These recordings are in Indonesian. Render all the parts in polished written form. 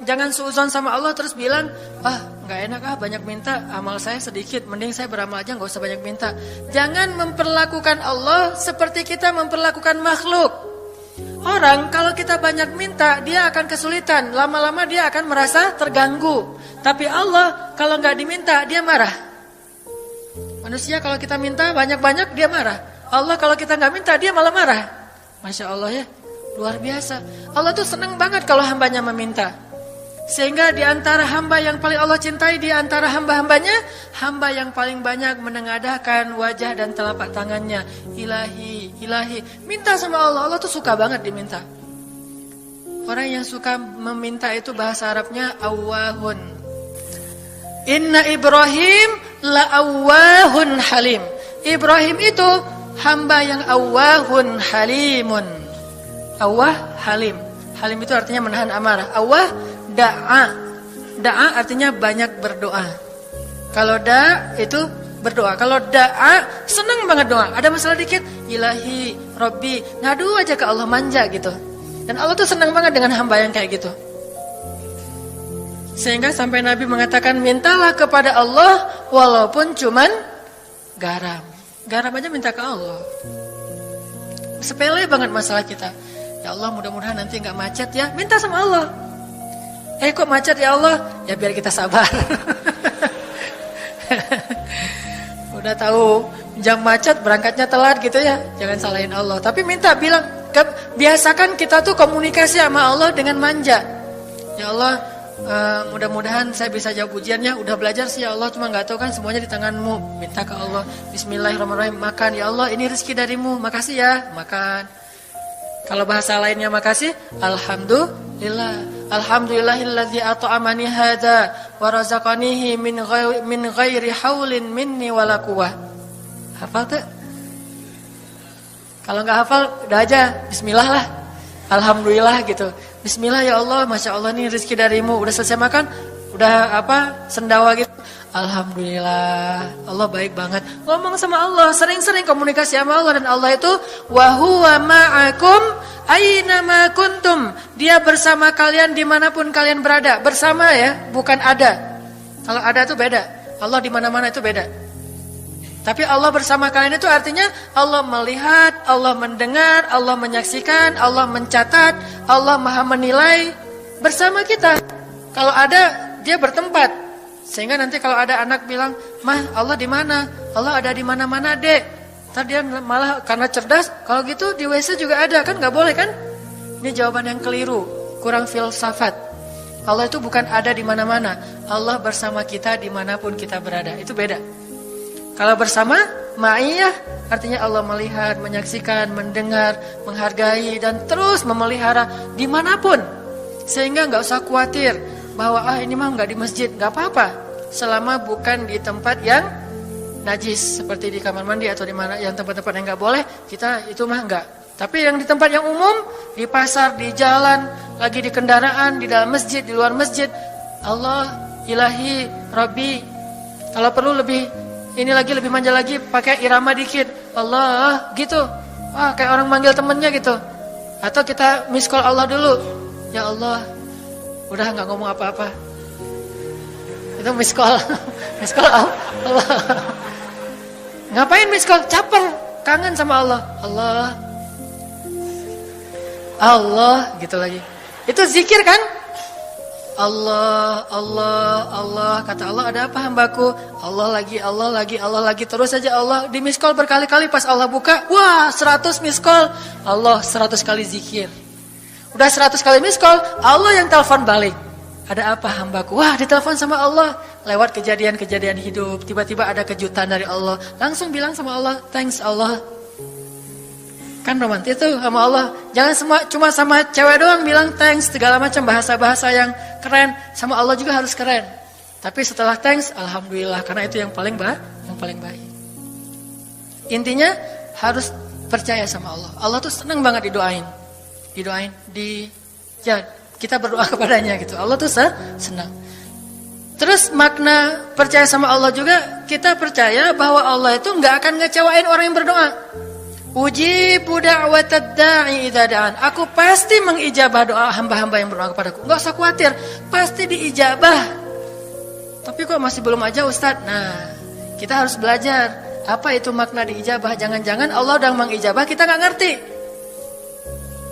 jangan suudzon sama Allah terus bilang, nggak enak banyak minta, amal saya sedikit, mending saya beramal aja nggak usah banyak minta. Jangan memperlakukan Allah seperti kita memperlakukan makhluk. Orang kalau kita banyak minta dia akan kesulitan, lama-lama dia akan merasa terganggu. Tapi Allah kalau nggak diminta dia marah. Manusia kalau kita minta banyak-banyak dia marah. Allah kalau kita nggak minta dia malah marah. Masya Allah ya, luar biasa. Allah tuh senang banget kalau hambanya meminta. Sehingga di antara hamba yang paling Allah cintai, di antara hamba-hambanya, hamba yang paling banyak menengadahkan wajah dan telapak tangannya. Ilahi, ilahi. Minta sama Allah, Allah tuh suka banget diminta. Orang yang suka meminta itu bahasa Arabnya awwahun. Inna Ibrahim la'awwahun halim. Ibrahim itu hamba yang awwahun halimun. Awwah halim. Halim itu artinya menahan amarah. Awwah da'a. Da'a artinya banyak berdoa. Kalau da' itu berdoa. Kalau da'a senang banget doa. Ada masalah dikit, ilahi, Rabbi, ngadu aja ke Allah, manja gitu. Dan Allah tuh senang banget dengan hamba yang kayak gitu. Sehingga sampai Nabi mengatakan, mintalah kepada Allah walaupun cuman garam. Garam aja minta ke Allah. Sepele banget masalah kita. Ya Allah, mudah-mudahan nanti gak macet ya. Minta sama Allah. Kok macet ya Allah? Ya biar kita sabar. Udah tahu jam macet berangkatnya telat gitu ya. Jangan salahin Allah. Tapi minta, bilang, biasakan kita tuh komunikasi sama Allah dengan manja. Ya Allah, mudah-mudahan saya bisa jawab ujiannya. Udah belajar sih ya Allah, cuma gak tahu kan semuanya di tanganmu. Minta ke Allah, bismillahirrahmanirrahim, makan ya Allah, ini rezeki darimu, makasih ya, makan. Kalau bahasa lainnya makasih, alhamdulillah. Alhamdulillahilladzi at'amani hadza wa razaqanihi min ghairi haulin minni wala quwwah. Hafal tuh? Kalau enggak hafal udah aja bismillah lah. Alhamdulillah gitu. Bismillah ya Allah, Masya Allah nih rezeki darimu. Udah selesai makan, udah sendawa gitu. Alhamdulillah, Allah baik banget. Ngomong sama Allah, sering-sering komunikasi sama Allah. Dan Allah itu wa huwa ma'akum aina ma kuntum. Dia bersama kalian dimanapun kalian berada. Bersama ya, bukan ada. Kalau ada itu beda. Allah di mana-mana itu beda. Tapi Allah bersama kalian itu artinya Allah melihat, Allah mendengar, Allah menyaksikan, Allah mencatat, Allah maha menilai bersama kita. Kalau ada, dia bertempat. Sehingga nanti kalau ada anak bilang, "Mah, Allah di mana?" Allah ada di mana-mana, Dek. Tadi dia malah karena cerdas, kalau gitu di WC juga ada, kan nggak boleh kan? Ini jawaban yang keliru, kurang filsafat. Allah itu bukan ada di mana-mana. Allah bersama kita dimanapun kita berada. Itu beda. Kalau bersama, ma'iyah artinya Allah melihat, menyaksikan, mendengar, menghargai dan terus memelihara dimanapun. Sehingga nggak usah khawatir bahwa ini mah nggak di masjid, nggak apa-apa. Selama bukan di tempat yang najis seperti di kamar mandi atau di mana yang tempat-tempat yang nggak boleh, kita itu mah nggak. Tapi yang di tempat yang umum, di pasar, di jalan, lagi di kendaraan, di dalam masjid, di luar masjid, Allah, ilahi, Rabbi. Kalau perlu lebih manja lagi, pakai irama dikit. Allah, gitu. Kayak orang manggil temennya gitu. Atau kita miss call Allah dulu. Ya Allah, udah nggak ngomong apa-apa. Itu miss call. Miss call Allah. Ngapain miss call? Caper, kangen sama Allah. Allah gitu lagi. Itu zikir kan? Allah, kata Allah, ada apa hambaku? Allah lagi, terus saja Allah. Di miss call berkali-kali, pas Allah buka, wah 100 miss call. Allah 100 kali zikir. Udah 100 kali miss call, Allah yang telepon balik. Ada apa hambaku? Wah, ditelepon sama Allah. Lewat kejadian-kejadian hidup, tiba-tiba ada kejutan dari Allah. Langsung bilang sama Allah, thanks Allah. Kan romantis tuh sama Allah. Jangan cuma sama cewek doang bilang thanks, segala macam bahasa-bahasa yang keren. Sama Allah juga harus keren. Tapi setelah thanks, alhamdulillah, karena itu yang paling baik. Intinya harus percaya sama Allah. Allah tuh senang banget didoain. Kita berdoa kepadanya gitu. Allah tuh senang. Terus makna percaya sama Allah juga, kita percaya bahwa Allah itu nggak akan ngecewain orang yang berdoa. Ujibu da'watad da'i idza da'an. Aku pasti mengijabah doa hamba-hamba yang berdoa kepadaku. Enggak usah khawatir. pasti diijabah. Tapi kok masih belum aja Ustadz? Nah, kita harus belajar apa itu makna diijabah. Jangan-jangan Allah udah mengijabah, kita nggak ngerti.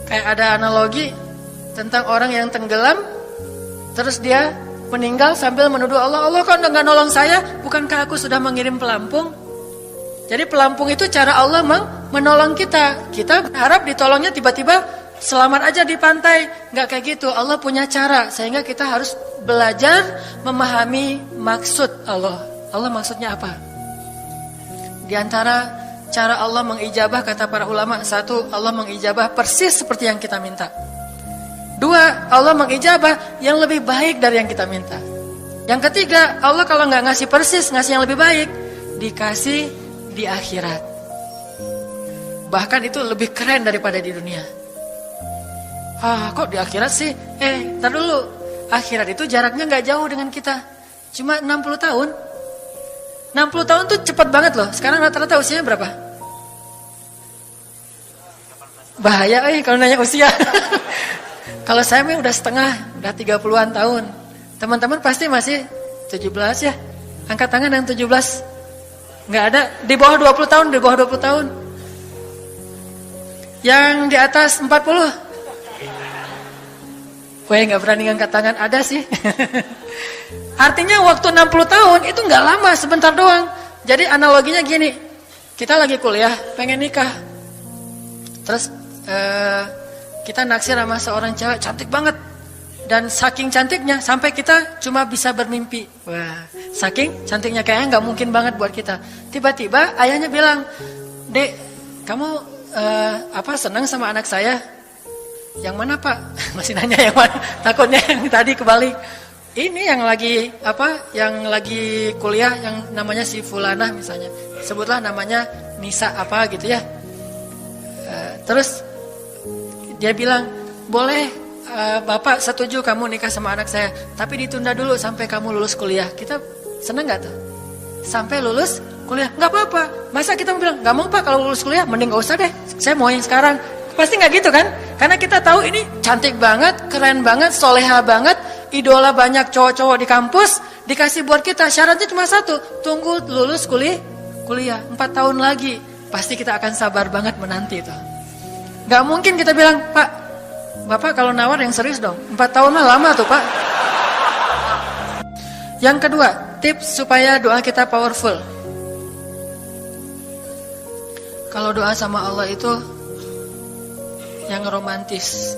Kayak ada analogi tentang orang yang tenggelam, terus dia meninggal sambil menuduh Allah, Allah kok nggak nolong saya? Bukankah aku sudah mengirim pelampung? Jadi pelampung itu cara Allah menolong kita. Kita berharap ditolongnya tiba-tiba selamat aja di pantai. Nggak kayak gitu. Allah punya cara. Sehingga kita harus belajar memahami maksud Allah. Allah maksudnya apa? Di antara cara Allah mengijabah, kata para ulama, satu, Allah mengijabah persis seperti yang kita minta. Dua, Allah mengijabah yang lebih baik dari yang kita minta. Yang ketiga, Allah kalau nggak ngasih persis, ngasih yang lebih baik, dikasih di akhirat. Bahkan itu lebih keren daripada di dunia. Kok di akhirat sih? Ntar dulu. Akhirat itu jaraknya nggak jauh dengan kita. Cuma 60 tahun. 60 tahun tuh cepat banget loh. Sekarang rata-rata usianya berapa? Bahaya kalau nanya usia. Kalau saya udah setengah, udah 30-an tahun. Teman-teman pasti masih 17 ya. Angkat tangan yang 17. Nggak ada, di bawah 20 tahun, di bawah 20 tahun. Yang di atas 40. Nggak berani ngangkat tangan, ada sih. Artinya waktu 60 tahun itu nggak lama, sebentar doang. Jadi analoginya gini, kita lagi kuliah, pengen nikah. Terus kita naksir sama seorang cewek cantik banget. Dan saking cantiknya sampai kita cuma bisa bermimpi. Wah, saking cantiknya kayaknya nggak mungkin banget buat kita. Tiba-tiba ayahnya bilang, "Dek, kamu senang sama anak saya?" "Yang mana, Pak?" Masih nanya yang mana? Takutnya yang tadi kebalik. Ini yang lagi Yang lagi kuliah yang namanya si Fulanah misalnya. Sebutlah namanya Nisa apa gitu ya. Terus dia bilang, "Boleh. Bapak setuju kamu nikah sama anak saya, tapi ditunda dulu sampai kamu lulus kuliah." Kita seneng gak tuh? Sampai lulus kuliah, gak apa-apa. Masa kita bilang, gak mau Pak kalau lulus kuliah, mending gak usah deh, saya mau yang sekarang. Pasti gak gitu kan? Karena kita tahu ini cantik banget, keren banget, soleha banget, idola banyak cowok-cowok di kampus, dikasih buat kita. Syaratnya cuma satu, tunggu lulus kuliah 4 tahun lagi. Pasti kita akan sabar banget menanti itu. Gak mungkin kita bilang, "Pak, Bapak kalau nawar yang serius dong, 4 tahun mah lama tuh Pak." Yang kedua, tips supaya doa kita powerful. Kalau doa sama Allah itu yang romantis.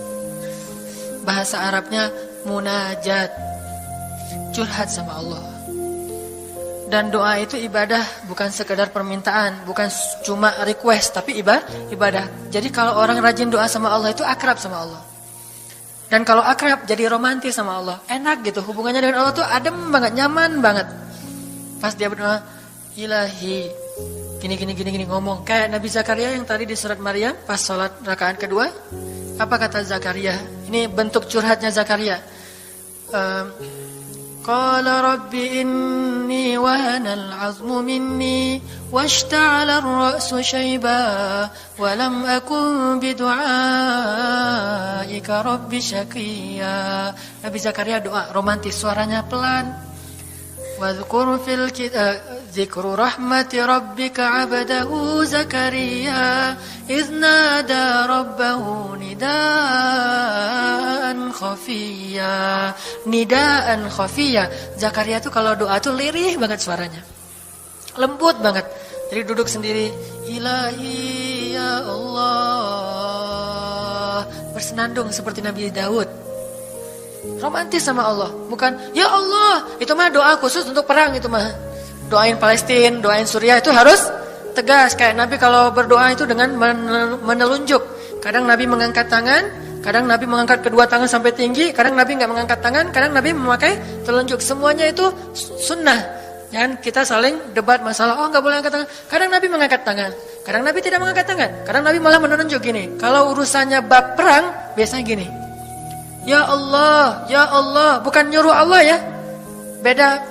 Bahasa Arabnya munajat, curhat sama Allah. Dan doa itu ibadah, bukan sekedar permintaan, bukan cuma request, tapi ibadah. Jadi kalau orang rajin doa sama Allah itu akrab sama Allah. Dan kalau akrab jadi romantis sama Allah, enak gitu, hubungannya dengan Allah tuh adem banget, nyaman banget. Pas dia berdoa, "Ilahi," gini ngomong kayak Nabi Zakaria yang tadi di surat Maryam pas sholat rakaat kedua. Apa kata Zakaria? Ini bentuk curhatnya Zakaria. Qala rabbi inni wahana al-'azmu minni washta'ala ar-ra'su shayba wa lam akun bidu'aika rabbi syaqiyya. Nabi Zakaria doa romantis, suaranya pelan. Wadhkur fil dzikru rahmati rabbika 'abdahu Zakaria idz nada rabbahu nidaan khafiyya. Zakaria tuh kalau doa tuh lirih banget suaranya. Lembut banget. Jadi duduk sendiri, "Ilahi ya Allah." Bersenandung seperti Nabi Daud. Romantis sama Allah, bukan "Ya Allah." Itu mah doa khusus untuk perang itu mah. Doain Palestina, doain Suriah itu harus tegas. Kayak Nabi kalau berdoa itu dengan menelunjuk. Kadang Nabi mengangkat tangan, kadang Nabi mengangkat kedua tangan sampai tinggi, kadang Nabi nggak mengangkat tangan, kadang Nabi memakai telunjuk. Semuanya itu sunnah. Jangan kita saling debat masalah, "Oh nggak boleh angkat tangan." Kadang Nabi mengangkat tangan, kadang Nabi tidak mengangkat tangan, kadang Nabi malah menunjuk gini. Kalau urusannya bab perang, biasanya gini, "Ya Allah, ya Allah." Bukan nyuruh Allah ya. Beda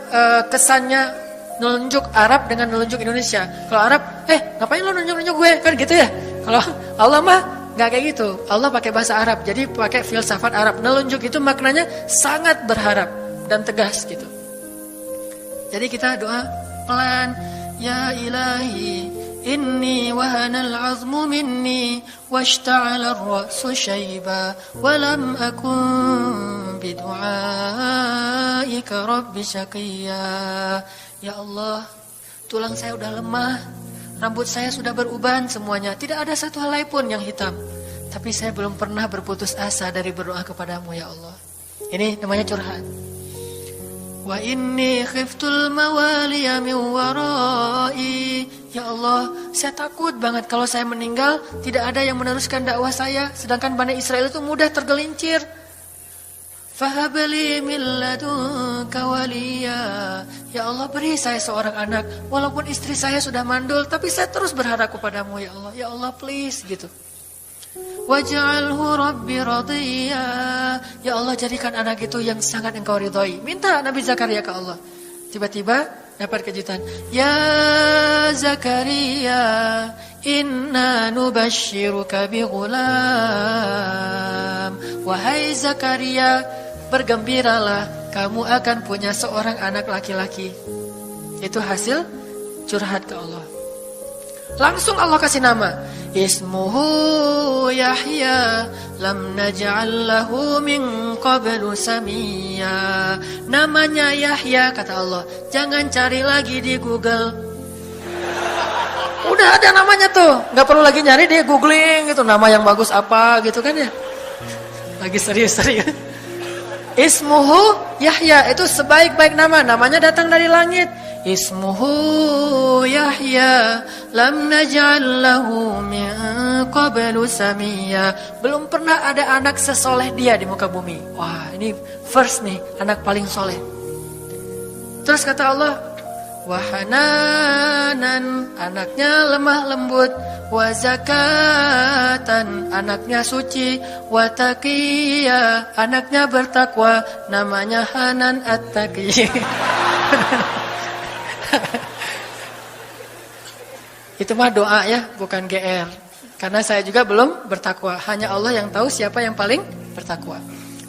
kesannya nunjuk Arab dengan nunjuk Indonesia. Kalau Arab, ngapain lo nunjuk gue? Kan gitu ya. Kalau Allah mah Nggak kayak gitu. Allah pakai bahasa Arab, jadi pakai filsafat Arab. Nelunjuk itu maknanya sangat berharap dan tegas gitu. Jadi kita doa pelan. Ya ilahi, inni wahanal azmu minni washta'ala ar-ra'su shayba wa lam akun bidu'aika rabbi syaqiyya. Ya Allah, tulang saya udah lemah, rambut saya sudah beruban semuanya, tidak ada satu helai pun yang hitam. Tapi saya belum pernah berputus asa dari berdoa kepadamu ya Allah. Ini namanya curhat. Wa inni khiftul mawaliya min warai. Ya Allah, saya takut banget kalau saya meninggal tidak ada yang meneruskan dakwah saya, sedangkan Bani Israel itu mudah tergelincir. Fahabli min ladunka waliya. Ya Allah, beri saya seorang anak walaupun istri saya sudah mandul, tapi saya terus berharap kepadamu ya Allah. Ya Allah, please gitu. Waj'alhu rabbi radiyya. Ya Allah, jadikan anak itu yang sangat engkau ridhoi. Minta Nabi Zakaria ke Allah. Tiba-tiba dapat kejutan. Ya Zakaria, inna nubashiruka bi ghulam. Wahai Zakaria, bergembiralah, kamu akan punya seorang anak laki-laki. Itu hasil curhat ke Allah. Langsung Allah kasih nama. Ismuhu Yahya, lam naj'al lahu min qablu samiyya. Namanya Yahya, kata Allah. Jangan cari lagi di Google. Udah ada namanya tuh, nggak perlu lagi nyari di googling gitu. Nama yang bagus apa gitu kan ya. Lagi serius-serius. Ismuhu Yahya, itu sebaik-baik nama. Namanya datang dari langit. Ismuhu Yahya, lam naj'al lahu min qablu samiyya. Belum pernah ada anak sesoleh dia di muka bumi. Wah, ini first nih, anak paling soleh. Terus kata Allah, wahananan, anaknya lemah lembut. Wazakatan, anaknya suci. Wataqiyya, anaknya bertakwa. Namanya Hanan At-Taqi. Itu mah doa ya, bukan GR. Karena saya juga belum bertakwa. Hanya Allah yang tahu siapa yang paling bertakwa.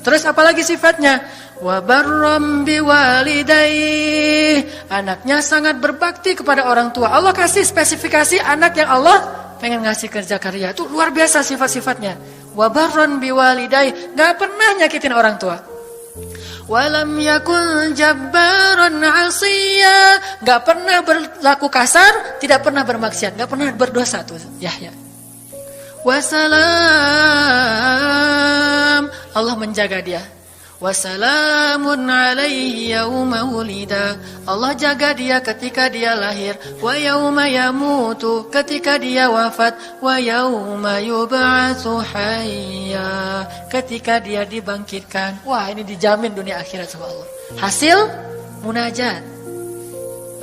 Terus apalagi sifatnya? Wa barram biwalidayhi, anaknya sangat berbakti kepada orang tua. Allah kasih spesifikasi anak yang Allah pengen ngasih ke Zakaria. Itu luar biasa sifat-sifatnya. Wa barran biwalidayhi, enggak pernah nyakitin orang tua. Walam yakun jabbaran 'asiyya, enggak pernah berlaku kasar, tidak pernah bermaksiat, enggak pernah berdosa tuh Yahya. Wassalam, Allah menjaga dia. Wassalamun alaihi yauma wulida, Allah jaga dia ketika dia lahir. Wa yauma yamutu, ketika dia wafat. Wa yauma yub'atsu hayya, ketika dia dibangkitkan. Wah, ini dijamin dunia akhirat sama Allah. Hasil munajat.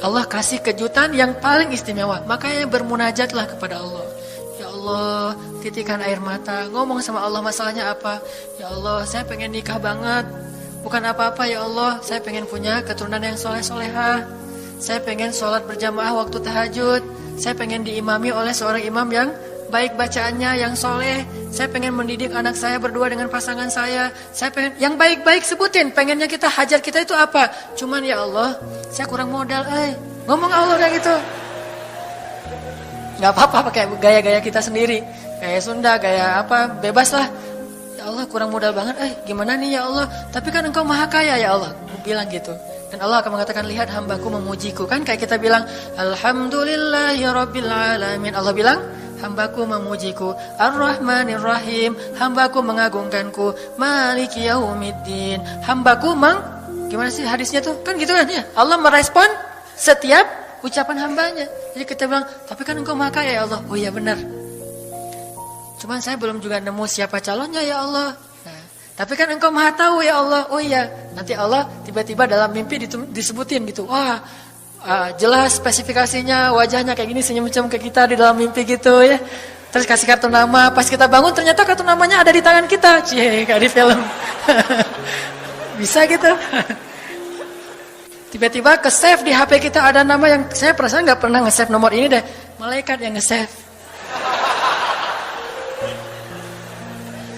Allah kasih kejutan yang paling istimewa. Makanya bermunajatlah kepada Allah. Ya Allah, titikan air mata, ngomong sama Allah masalahnya apa. Ya Allah, saya pengen nikah banget. Bukan apa-apa ya Allah, saya pengen punya keturunan yang soleh-solehah. Saya pengen sholat berjamaah waktu tahajud. Saya pengen diimami oleh seorang imam yang baik bacaannya, yang soleh. Saya pengen mendidik anak saya berdua dengan pasangan saya. Saya pengen, yang baik-baik sebutin. Pengennya kita, hajat kita itu apa. Cuman ya Allah, saya kurang modal. Ngomong Allah kayak gitu. Gak apa-apa pakai gaya-gaya kita sendiri. Gaya Sunda, gaya apa, bebas lah. Ya Allah, kurang modal banget. Gimana nih ya Allah? Tapi kan engkau maha kaya ya Allah. Bilang gitu. Dan Allah akan mengatakan, lihat hambaku memujiku. Kan kayak kita bilang, Alhamdulillahi Rabbil Alamin. Allah bilang, hambaku memujiku. Ar-Rahmanir-Rahim, hambaku mengagungkanku. Maliki Yaumiddin, hambaku gimana sih hadisnya tuh? Kan gitu kan ya. Allah merespon setiap ucapan hambanya. Jadi kita bilang, tapi kan engkau maha kaya ya Allah. Oh iya benar. Cuman saya belum juga nemu siapa calonnya ya Allah. Nah, tapi kan engkau maha tahu ya Allah. Oh iya. Nanti Allah tiba-tiba dalam mimpi disebutin gitu. Wah, jelas spesifikasinya, wajahnya kayak gini, senyum-senyum ke kita di dalam mimpi gitu ya. Terus kasih kartu nama. Pas kita bangun ternyata kartu namanya ada di tangan kita. Cie, kayak di film. Bisa gitu. Tiba-tiba ke-save di HP kita ada nama yang saya perasaan gak pernah nge-save nomor ini deh. Malaikat yang nge-save.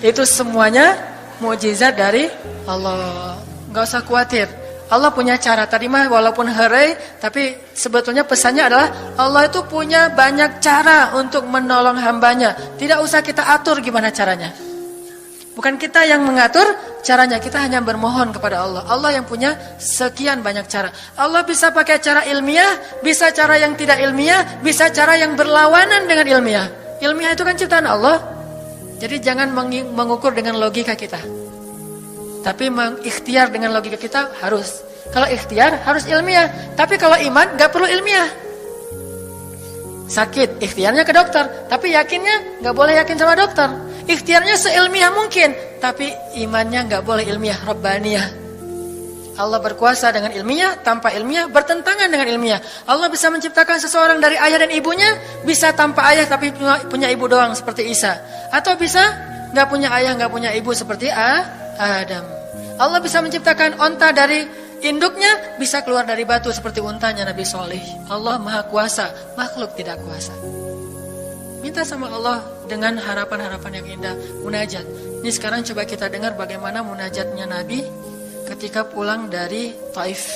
Itu semuanya mukjizat dari Allah. Gak usah khawatir. Allah punya cara. Tadi mah walaupun herai, tapi sebetulnya pesannya adalah Allah itu punya banyak cara untuk menolong hambanya. Tidak usah kita atur gimana caranya. Bukan kita yang mengatur caranya, kita hanya bermohon kepada Allah. Allah yang punya sekian banyak cara. Allah bisa pakai cara ilmiah, bisa cara yang tidak ilmiah, bisa cara yang berlawanan dengan ilmiah. Ilmiah itu kan ciptaan Allah. Jadi jangan mengukur dengan logika kita. Tapi mengikhtiar dengan logika kita harus. Kalau ikhtiar harus ilmiah. Tapi kalau iman gak perlu ilmiah. Sakit, ikhtiarnya ke dokter. Tapi yakinnya gak boleh yakin sama dokter. Ikhtiarnya seilmiah mungkin, tapi imannya nggak boleh ilmiah, rabbaniyah. Allah berkuasa dengan ilmiah, tanpa ilmiah, bertentangan dengan ilmiah. Allah bisa menciptakan seseorang dari ayah dan ibunya, bisa tanpa ayah tapi punya ibu doang seperti Isa. Atau bisa nggak punya ayah, nggak punya ibu seperti Adam. Allah bisa menciptakan onta dari induknya, bisa keluar dari batu seperti untanya Nabi Soleh. Allah maha kuasa, makhluk tidak kuasa. Minta sama Allah dengan harapan-harapan yang indah, munajat. Ini sekarang coba kita dengar bagaimana munajatnya Nabi ketika pulang dari Taif.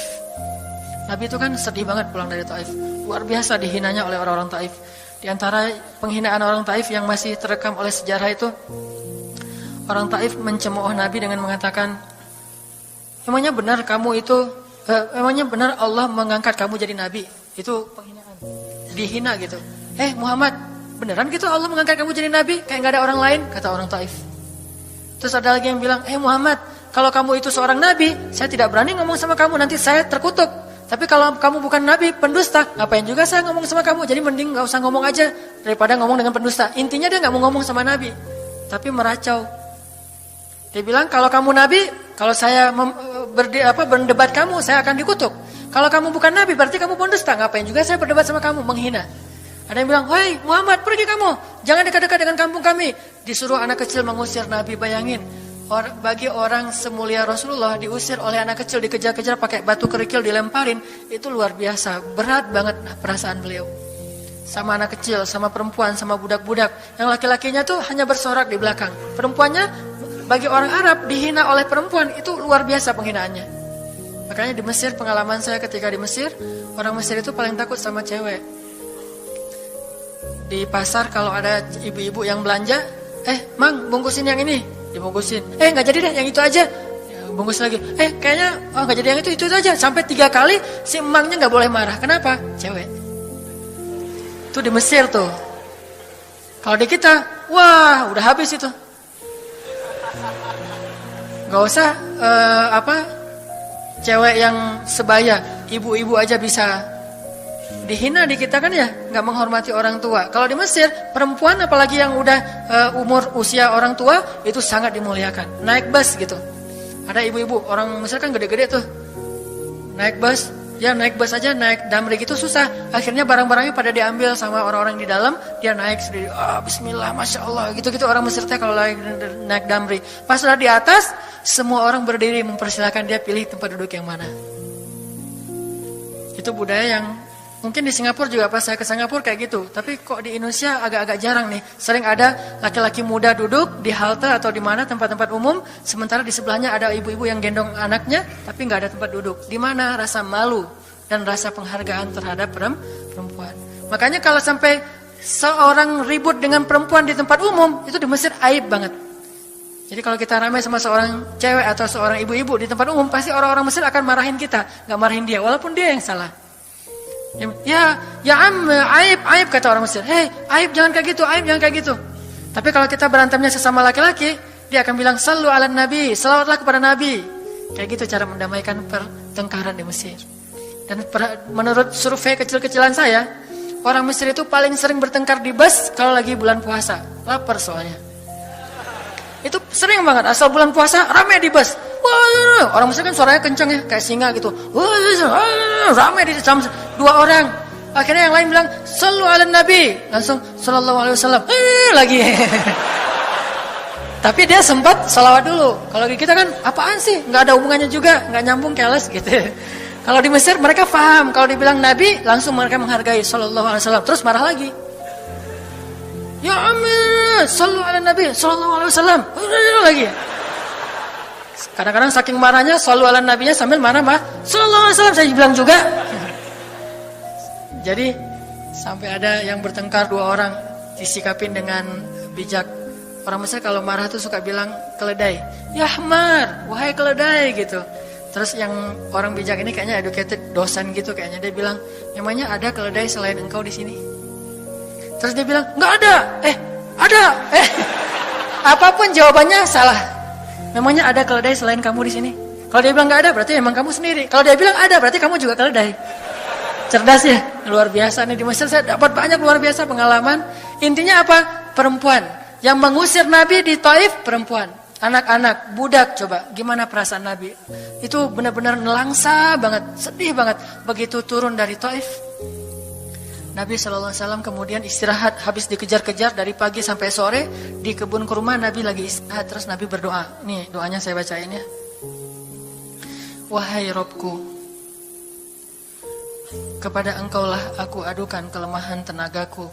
Nabi itu kan sedih banget pulang dari Taif. Luar biasa dihinanya oleh orang-orang Taif. Di antara penghinaan orang Taif yang masih terekam oleh sejarah itu, orang Taif mencemooh Nabi dengan mengatakan, emangnya benar kamu itu, emangnya benar Allah mengangkat kamu jadi Nabi? Itu penghinaan. Dihina gitu. Muhammad, beneran gitu Allah mengangkat kamu jadi nabi? Kayak gak ada orang lain? Kata orang Taif. Terus ada lagi yang bilang, Muhammad, kalau kamu itu seorang nabi, saya tidak berani ngomong sama kamu, nanti saya terkutuk. Tapi kalau kamu bukan nabi, pendusta, ngapain juga saya ngomong sama kamu? Jadi mending gak usah ngomong aja daripada ngomong dengan pendusta. Intinya dia gak mau ngomong sama nabi, tapi meracau. Dia bilang, kalau kamu nabi, kalau saya berdebat kamu, saya akan dikutuk. Kalau kamu bukan nabi, berarti kamu pendusta. Ngapain juga saya berdebat sama kamu? Menghina. Ada yang bilang, hei Muhammad, pergi kamu, jangan dekat-dekat dengan kampung kami. Disuruh anak kecil mengusir Nabi. Bayangin, bagi orang semulia Rasulullah diusir oleh anak kecil, dikejar-kejar pakai batu kerikil, dilemparin. Itu luar biasa, berat banget perasaan beliau. Sama anak kecil, sama perempuan, sama budak-budak. Yang laki-lakinya tuh hanya bersorak di belakang. Perempuannya, bagi orang Arab, dihina oleh perempuan, itu luar biasa penghinaannya. Makanya di Mesir, pengalaman saya ketika di Mesir, orang Mesir itu paling takut sama cewek. Di pasar kalau ada ibu-ibu yang belanja, Mang, bungkusin yang ini, dibungkusin. Nggak jadi deh, yang itu aja. Ya, bungkus lagi. Kayaknya nggak jadi yang itu aja. Sampai 3 kali si emangnya nggak boleh marah. Kenapa? Cewek. Itu di Mesir tuh. Kalau di kita, wah, udah habis itu. Nggak usah cewek yang sebaya, ibu-ibu aja bisa dihina di kita kan ya, nggak menghormati orang tua. Kalau di Mesir, perempuan apalagi yang udah umur usia orang tua itu sangat dimuliakan. Naik bus gitu, ada ibu-ibu orang Mesir kan gede-gede tuh, naik bus, ya naik bus aja, naik damri gitu susah. Akhirnya barang-barangnya pada diambil sama orang-orang di dalam, dia naik sendiri. Bismillah, masya Allah, gitu-gitu orang Mesir teh kalau naik damri. Pas sudah di atas, semua orang berdiri mempersilahkan dia pilih tempat duduk yang mana. Itu budaya yang mungkin di Singapura juga pas saya ke Singapura kayak gitu. Tapi kok di Indonesia agak-agak jarang nih. Sering ada laki-laki muda duduk di halte atau di mana tempat-tempat umum, sementara di sebelahnya ada ibu-ibu yang gendong anaknya, tapi nggak ada tempat duduk. Di mana rasa malu dan rasa penghargaan terhadap perempuan. Makanya kalau sampai seorang ribut dengan perempuan di tempat umum, itu di Mesir aib banget. Jadi kalau kita ramai sama seorang cewek atau seorang ibu-ibu di tempat umum, pasti orang-orang Mesir akan marahin kita, nggak marahin dia, walaupun dia yang salah. Ya aib kata orang Mesir. Aib jangan kayak gitu, aib jangan kayak gitu. Tapi kalau kita berantemnya sesama laki-laki, dia akan bilang sallu ala nabi, selawatlah kepada nabi. Kayak gitu cara mendamaikan pertengkaran di Mesir. Dan menurut survei kecil-kecilan saya, orang Mesir itu paling sering bertengkar di bus kalau lagi bulan puasa. Lapar soalnya. Itu sering banget, asal bulan puasa rame di bus. Wah, orang Mesir kan suaranya kencang ya, kayak singa gitu. Wah, rame di jam 2 orang. Akhirnya yang lain bilang, sallu ala nabi. Langsung, sallallahu alaihi wasallam. Lagi. Tapi dia sempat salawat dulu. Kalau kita kan, apaan sih? Nggak ada hubungannya juga, nggak nyambung, keles gitu. Kalau di Mesir mereka paham. Kalau dibilang nabi, langsung mereka menghargai sallallahu alaihi wasallam. Terus marah lagi. Ya Amir, sallu ala Nabi sallallahu alaihi wasallam. Lagi. Kadang-kadang saking marahnya sallu ala Nabinya sambil marah, sallallahu alaihi wasallam, saya bilang juga. Jadi sampai ada yang bertengkar dua orang, disikapin dengan bijak. Orang Mesir kalau marah tuh suka bilang keledai. Ya Ahmar, wahai keledai gitu. Terus yang orang bijak ini kayaknya educated, dosen gitu kayaknya, dia bilang, memangnya ada keledai selain engkau di sini? Terus dia bilang, nggak ada. Ada. Apapun jawabannya salah. Memangnya ada keledai selain kamu di sini? Kalau dia bilang nggak ada, berarti memang kamu sendiri. Kalau dia bilang ada, berarti kamu juga keledai. Cerdas ya, luar biasa nih di Mesir. Saya dapat banyak luar biasa pengalaman. Intinya apa? Perempuan yang mengusir Nabi di Taif, perempuan. Anak-anak, budak, coba gimana perasaan Nabi? Itu benar-benar nelangsa banget, sedih banget begitu turun dari Taif. Nabi SAW kemudian istirahat, habis dikejar-kejar dari pagi sampai sore di kebun kurma. Nabi lagi istirahat, terus Nabi berdoa. Nih doanya saya bacain ya. Wahai Robku, kepada engkaulah aku adukan kelemahan tenagaku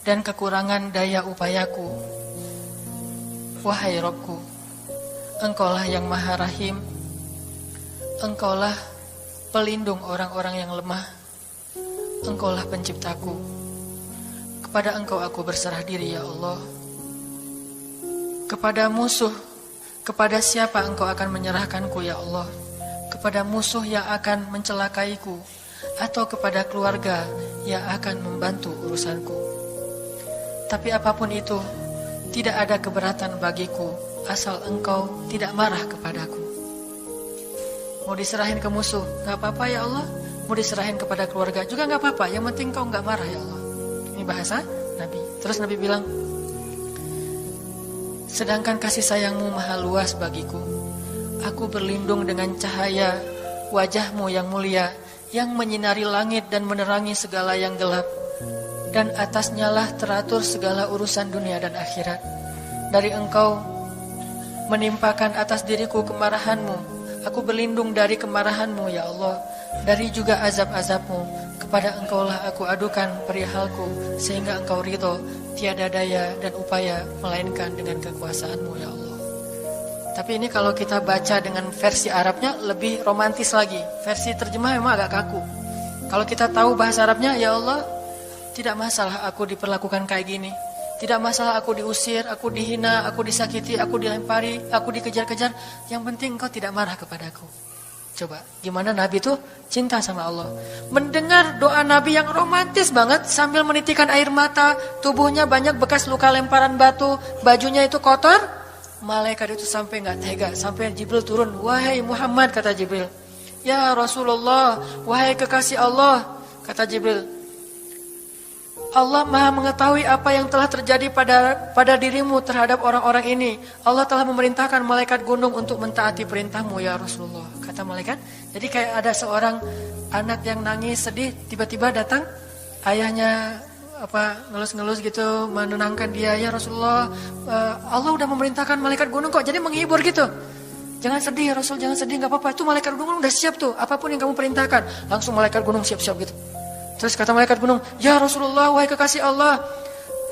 dan kekurangan daya upayaku. Wahai Robku, engkaulah yang maha rahim, engkaulah pelindung orang-orang yang lemah, engkaulah penciptaku. Kepada engkau aku berserah diri ya Allah. Kepada musuh, kepada siapa engkau akan menyerahkanku ya Allah? Kepada musuh yang akan mencelakaiku, atau kepada keluarga yang akan membantu urusanku. Tapi apapun itu, tidak ada keberatan bagiku asal engkau tidak marah kepadaku. Mau diserahin ke musuh, gak apa-apa ya Allah. Mau diserahin kepada keluarga juga gak apa-apa. Yang penting kau gak marah ya Allah. Ini bahasa Nabi. Terus Nabi bilang, sedangkan kasih sayangmu maha luas bagiku, aku berlindung dengan cahaya wajahmu yang mulia, yang menyinari langit dan menerangi segala yang gelap. Dan atasnya lah teratur segala urusan dunia dan akhirat. Dari engkau menimpakan atas diriku kemarahanmu. Aku berlindung dari kemarahanmu ya Allah, dari juga azab-azabmu. Kepada engkaulah aku adukan perihalku, sehingga engkau ridho, tiada daya dan upaya melainkan dengan kekuasaanmu ya Allah. Tapi ini kalau kita baca dengan versi Arabnya lebih romantis lagi. Versi terjemah memang agak kaku. Kalau kita tahu bahasa Arabnya, ya Allah, tidak masalah aku diperlakukan kayak gini. Tidak masalah aku diusir, aku dihina, aku disakiti, aku dilempari, aku dikejar-kejar. Yang penting engkau tidak marah kepadaku. Coba, gimana Nabi itu cinta sama Allah. Mendengar doa Nabi yang romantis banget sambil menitikan air mata. Tubuhnya banyak bekas luka lemparan batu. Bajunya itu kotor. Malaikat itu sampai gak tega. Sampai Jibril turun. Wahai Muhammad, kata Jibril. Ya Rasulullah, wahai kekasih Allah, kata Jibril. Allah maha mengetahui apa yang telah terjadi pada dirimu terhadap orang-orang ini. Allah telah memerintahkan malaikat gunung untuk mentaati perintahmu ya Rasulullah. Kata malaikat. Jadi kayak ada seorang anak yang nangis sedih, tiba-tiba datang ayahnya ngelus-ngelus gitu, menenangkan dia. Ya Rasulullah, Allah udah memerintahkan malaikat gunung kok, jadi menghibur gitu. Jangan sedih ya Rasul, jangan sedih, gak apa-apa. Itu malaikat gunung udah siap tuh, apapun yang kamu perintahkan. Langsung malaikat gunung siap-siap gitu. Terus kata malaikat gunung, ya Rasulullah, wahai kekasih Allah,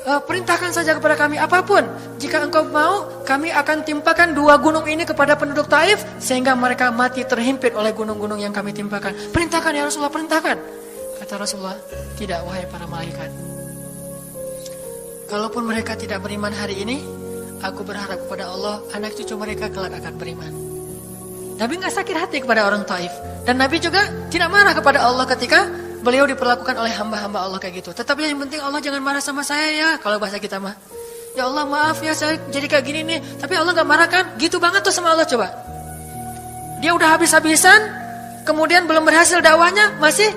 perintahkan saja kepada kami apapun. Jika engkau mau, kami akan timpakan 2 gunung ini kepada penduduk Taif, sehingga mereka mati terhimpit oleh gunung-gunung yang kami timpakan. Perintahkan ya Rasulullah, perintahkan. Kata Rasulullah, tidak wahai para malaikat. Kalaupun mereka tidak beriman hari ini, aku berharap kepada Allah, anak cucu mereka kelak akan beriman. Nabi gak sakit hati kepada orang Taif. Dan Nabi juga tidak marah kepada Allah ketika beliau diperlakukan oleh hamba-hamba Allah kayak gitu. Tetapi yang penting Allah jangan marah sama saya ya. Kalau bahasa kita mah, ya Allah maaf ya saya jadi kayak gini nih. Tapi Allah gak marah kan? Gitu banget tuh sama Allah coba. Dia udah habis-habisan, kemudian belum berhasil dakwahnya, masih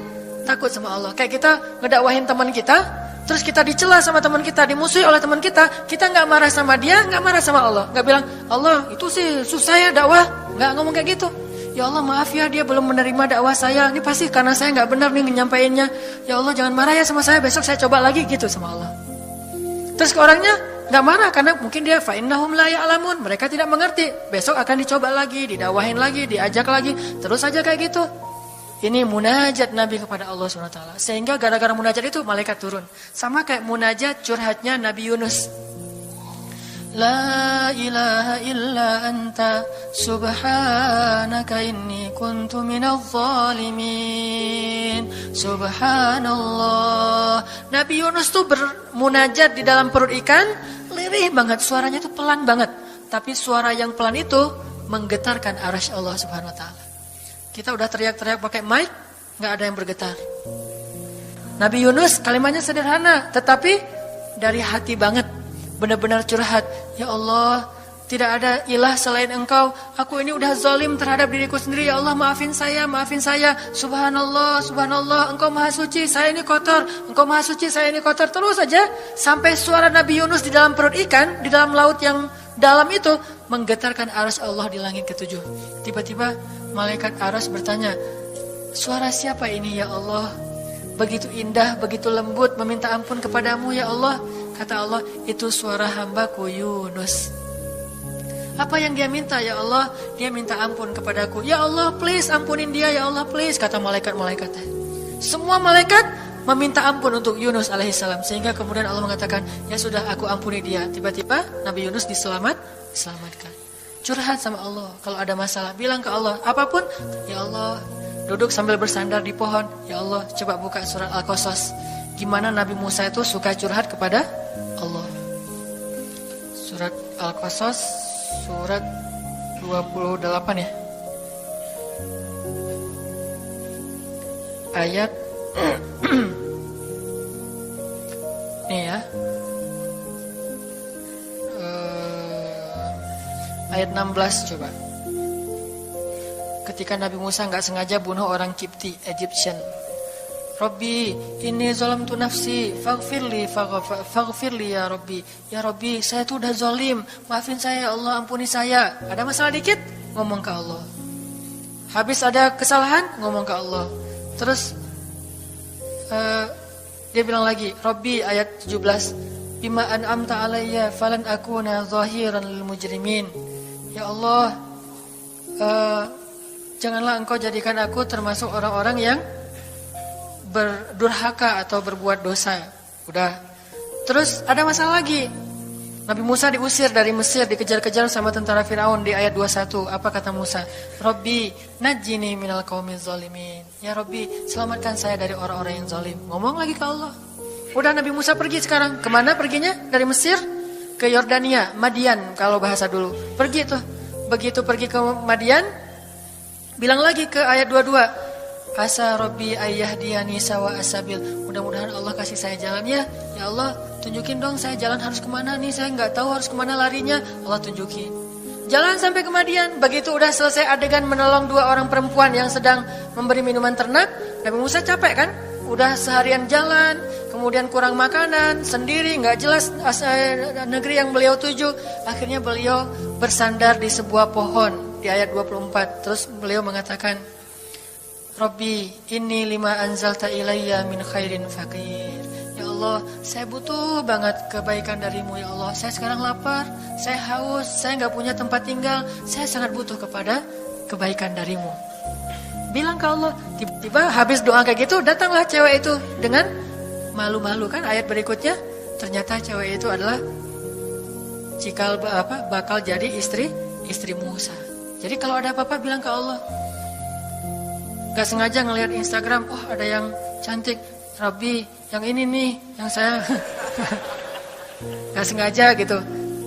takut sama Allah. Kayak kita ngedakwahin teman kita, terus kita dicela sama teman kita, dimusuhi oleh teman kita gak marah sama dia, gak marah sama Allah. Gak bilang, Allah itu sih susah ya dakwah. Gak ngomong kayak gitu. Ya Allah maaf ya dia belum menerima dakwah saya. Ini pasti karena saya gak benar nih nyampainya. Ya Allah jangan marah ya sama saya, besok saya coba lagi gitu sama Allah. Terus ke orangnya gak marah karena mungkin dia fa'innahum la ya'lamun, mereka tidak mengerti. Besok akan dicoba lagi, didakwahin lagi, diajak lagi, terus aja kayak gitu. Ini munajat Nabi kepada Allah SWT. Sehingga gara-gara munajat itu malaikat turun. Sama kayak munajat curhatnya Nabi Yunus. La ilaha illa anta subhanaka inni kuntu minadh zalimin. Subhanallah. Nabi Yunus tuh bermunajat di dalam perut ikan, lirih banget, suaranya tuh pelan banget. Tapi suara yang pelan itu menggetarkan arasy Allah Subhanahu wa taala. Kita udah teriak-teriak pakai mic, nggak ada yang bergetar. Nabi Yunus kalimatnya sederhana, tetapi dari hati banget, benar-benar curhat. Ya Allah, tidak ada ilah selain Engkau. Aku ini udah zalim terhadap diriku sendiri. Ya Allah, maafin saya, maafin saya. Subhanallah, subhanallah, Engkau maha suci, saya ini kotor. Engkau maha suci, saya ini kotor. Terus saja sampai suara Nabi Yunus di dalam perut ikan, di dalam laut yang dalam itu menggetarkan arasy Allah di langit ketujuh. Tiba-tiba malaikat arasy bertanya, suara siapa ini ya Allah? Begitu indah, begitu lembut, meminta ampun kepadamu ya Allah. Kata Allah, itu suara hambaku Yunus. Apa yang dia minta ya Allah? Dia minta ampun kepadaku. Ya Allah, please ampunin dia ya Allah, please. Kata malaikat-malaikatnya. Semua malaikat meminta ampun untuk Yunus alaihissalam. Sehingga kemudian Allah mengatakan, ya sudah aku ampuni dia. Tiba-tiba Nabi Yunus diselamatkan. Curhat sama Allah. Kalau ada masalah, bilang ke Allah. Apapun, ya Allah. Duduk sambil bersandar di pohon. Ya Allah, coba buka surat Al-Qasas. Gimana Nabi Musa itu suka curhat kepada Allah. Surat Al-Qasas, surat 28 ya. Ayat nih ya. Ayat 16 coba. Ketika Nabi Musa enggak sengaja bunuh orang Kipti, Egyptian. Rabbi, inni zalamtu nafsi, faghfirli ya Rabbi. Ya Rabbi, saya tuh udah zalim, maafin saya ya Allah, ampuni saya. Ada masalah dikit, ngomong ke Allah. Habis ada kesalahan, ngomong ke Allah. Terus dia bilang lagi, Rabbi ayat 17, bima an'amta alayya falan akuna zahiran lil mujrimin. Ya Allah, janganlah Engkau jadikan aku termasuk orang-orang yang berdurhaka atau berbuat dosa. Udah. Terus ada masalah lagi. Nabi Musa diusir dari Mesir, dikejar-kejar sama tentara Firaun di ayat 21. Apa kata Musa? Rabbi, najjini minal qaumiz zalimin. Ya Rabbi, selamatkan saya dari orang-orang yang zalim. Ngomong lagi ke Allah. Udah, Nabi Musa pergi sekarang. Kemana perginya? Dari Mesir ke Yordania, Madian kalau bahasa dulu. Pergi tuh. Begitu pergi ke Madian, bilang lagi ke ayat 22. Asa Rabbi ayyahdiyani sawa asabil. Mudah-mudahan Allah kasih saya jalan ya. Ya Allah, tunjukin dong saya jalan harus kemana nih. Saya nggak tahu harus kemana larinya. Allah tunjukin. Jalan sampai ke Madian. Begitu udah selesai adegan menolong dua orang perempuan yang sedang memberi minuman ternak, Nabi Musa capek kan? Udah seharian jalan, kemudian kurang makanan, sendiri, nggak jelas negeri yang beliau tuju. Akhirnya beliau bersandar di sebuah pohon di ayat 24. Terus beliau mengatakan, Rabbi, inni lima anzalta ilayya min khairin faqir. Ya Allah, saya butuh banget kebaikan darimu ya Allah. Saya sekarang lapar, saya haus, saya nggak punya tempat tinggal. Saya sangat butuh kepada kebaikan darimu. Bilang ke Allah. Tiba-tiba habis doa kayak gitu, datanglah cewek itu dengan malu-malu kan. Ayat berikutnya, ternyata cewek itu adalah bakal jadi istri Musa. Jadi kalau ada apa-apa bilang ke Allah. Gak sengaja ngelihat Instagram, oh ada yang cantik, Rabbi, yang ini nih, yang saya gak sengaja gitu.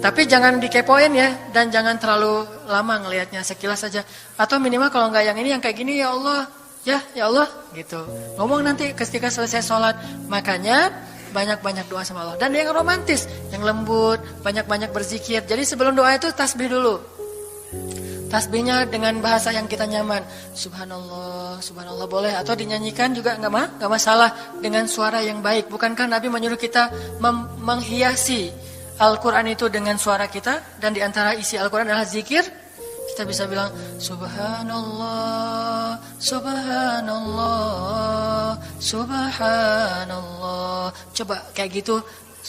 Tapi jangan dikepoin ya, dan jangan terlalu lama ngelihatnya, sekilas saja. Atau minimal kalau nggak yang ini, yang kayak gini ya Allah, ya Allah, gitu. Ngomong nanti ketika selesai sholat. Makanya banyak-banyak doa sama Allah. Dan yang romantis, yang lembut, banyak-banyak berzikir. Jadi sebelum doa itu tasbih dulu. Tasbihnya dengan bahasa yang kita nyaman. Subhanallah, subhanallah boleh. Atau dinyanyikan juga nggak masalah dengan suara yang baik. Bukankah Nabi menyuruh kita menghiasi Al-Quran itu dengan suara kita, dan diantara isi Al-Quran adalah zikir. Kita bisa bilang Subhanallah, Subhanallah, Subhanallah. Coba kayak gitu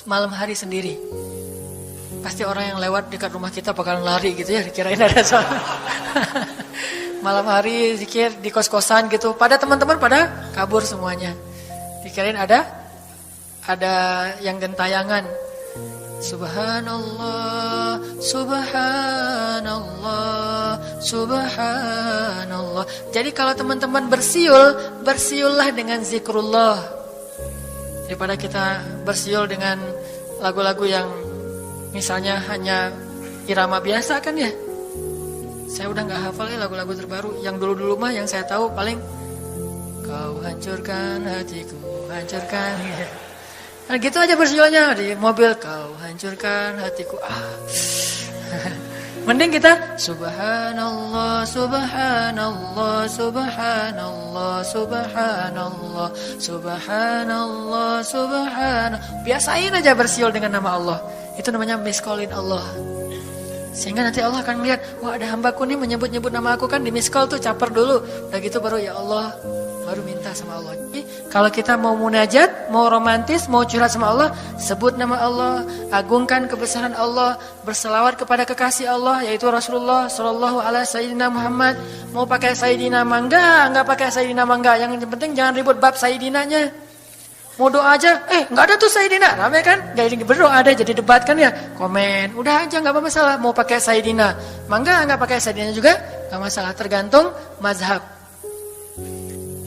malam hari sendiri. Pasti orang yang lewat dekat rumah kita bakalan lari gitu ya, dikirain ada suara. malam hari zikir di kos-kosan gitu. Pada teman-teman pada kabur semuanya. Dikirain ada yang gentayangan. Subhanallah, subhanallah, subhanallah. Jadi kalau teman-teman bersiullah dengan zikrullah. Daripada kita bersiul dengan lagu-lagu yang misalnya hanya irama biasa kan ya. Saya udah gak hafal ya lagu-lagu terbaru. Yang dulu-dulu mah yang saya tahu paling kau hancurkan hatiku, hancurkan. Nah gitu aja bersiulnya di mobil, kau hancurkan hatiku. Mending kita subhanallah, subhanallah, subhanallah, subhanallah, subhanallah, subhanallah. Biasain aja bersiul dengan nama Allah. Itu namanya miskolin Allah. Sehingga nanti Allah akan melihat, wah ada hambaku nih menyebut-nyebut nama aku kan di miskol tuh, caper dulu. Udah gitu baru ya Allah, baru minta sama Allah. Jadi kalau kita mau munajat, mau romantis, mau curhat sama Allah, sebut nama Allah, agungkan kebesaran Allah, berselawat kepada kekasih Allah yaitu Rasulullah sallallahu alaihi sayyidina Muhammad. Mau pakai sayyidina mangga, enggak pakai sayyidina mangga, yang penting jangan ribut bab sayyidinanya. Mau doa aja, enggak ada tuh sayyidina, rame kan? Enggak berdoa ada jadi debat kan ya, komen, udah aja enggak apa masalah. Mau pakai sayyidina mangga, enggak pakai sayyidina juga enggak masalah, tergantung mazhab.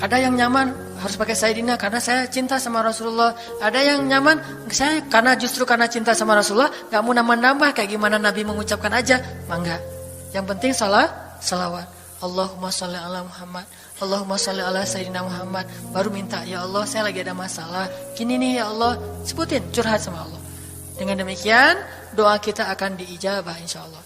Ada yang nyaman harus pakai sayyidina karena saya cinta sama Rasulullah. Ada yang nyaman saya justru karena cinta sama Rasulullah enggak mau nambah-nambah kayak gimana Nabi mengucapkan aja, mangga. Yang penting salawat. Allahumma sholli ala Muhammad, Allahumma sholli ala Sayyidina Muhammad. Baru minta, ya Allah saya lagi ada masalah gini nih ya Allah, sebutin, curhat sama Allah. Dengan demikian doa kita akan diijabah insya Allah.